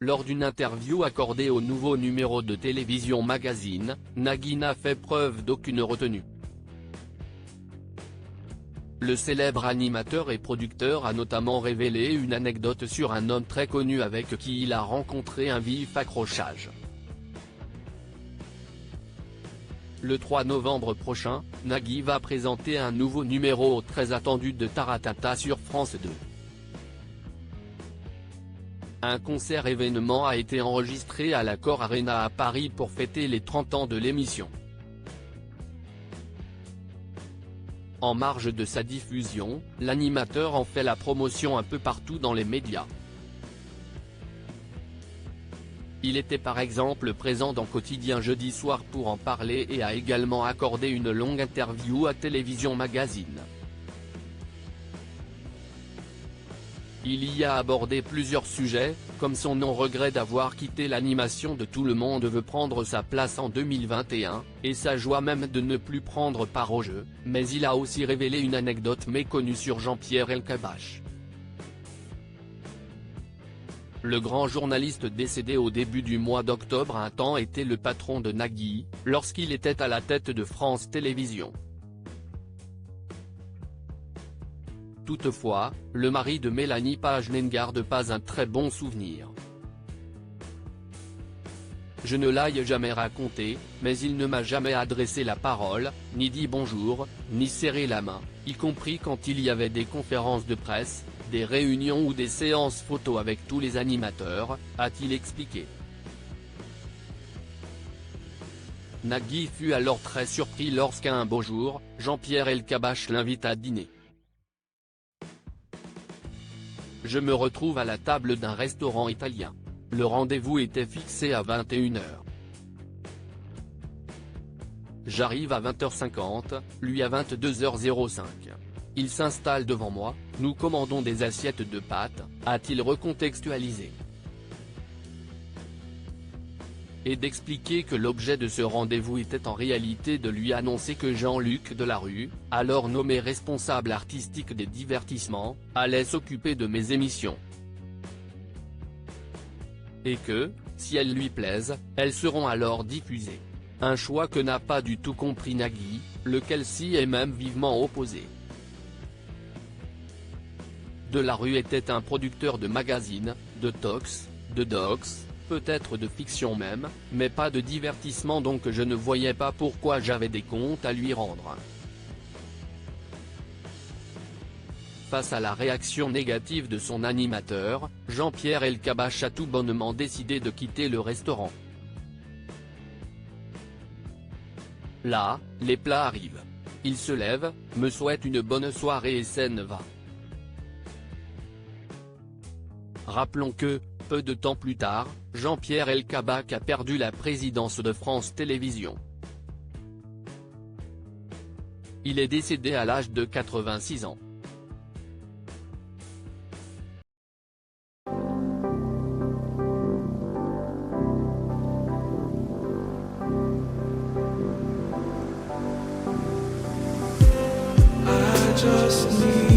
Lors d'une interview accordée au nouveau numéro de Télévision Magazine, Nagui n'a fait preuve d'aucune retenue. Le célèbre animateur et producteur a notamment révélé une anecdote sur un homme très connu avec qui il a rencontré un vif accrochage. Le 3 novembre prochain, Nagui va présenter un nouveau numéro très attendu de Taratata sur France 2. Un concert événement a été enregistré à l'Accor Arena à Paris pour fêter les 30 ans de l'émission. En marge de sa diffusion, l'animateur en fait la promotion un peu partout dans les médias. Il était par exemple présent dans Quotidien jeudi soir pour en parler et a également accordé une longue interview à Télévision Magazine. Il y a abordé plusieurs sujets, comme son non-regret d'avoir quitté l'animation de Tout le monde veut prendre sa place en 2021, et sa joie même de ne plus prendre part au jeu, mais il a aussi révélé une anecdote méconnue sur Jean-Pierre Elkabbach. Le grand journaliste décédé au début du mois d'octobre a un temps été le patron de Nagui, lorsqu'il était à la tête de France Télévisions. Toutefois, le mari de Mélanie Page n'en garde pas un très bon souvenir. Je ne l'ai jamais raconté, mais il ne m'a jamais adressé la parole, ni dit bonjour, ni serré la main, y compris quand il y avait des conférences de presse, des réunions ou des séances photos avec tous les animateurs, a-t-il expliqué. Nagui fut alors très surpris lorsqu'un beau jour, Jean-Pierre Elkabbach l'invite à dîner. Je me retrouve à la table d'un restaurant italien. Le rendez-vous était fixé à 21h. J'arrive à 20h50, lui à 22h05. Il s'installe devant moi, nous commandons des assiettes de pâtes, a-t-il recontextualisé. Et d'expliquer que l'objet de ce rendez-vous était en réalité de lui annoncer que Jean-Luc Delarue, alors nommé responsable artistique des divertissements, allait s'occuper de mes émissions. Et que, si elles lui plaisent, elles seront alors diffusées. Un choix que n'a pas du tout compris Nagui, lequel s'y est même vivement opposé. Delarue était un producteur de magazines, de talks, de docs, peut-être de fiction même, mais pas de divertissement, donc je ne voyais pas pourquoi j'avais des comptes à lui rendre. Face à la réaction négative de son animateur, Jean-Pierre Elkabbach a tout bonnement décidé de quitter le restaurant. Là, les plats arrivent. Il se lève, me souhaite une bonne soirée et s'en va. Rappelons que, peu de temps plus tard, Jean-Pierre Elkabbach a perdu la présidence de France Télévisions. Il est décédé à l'âge de 86 ans. I just need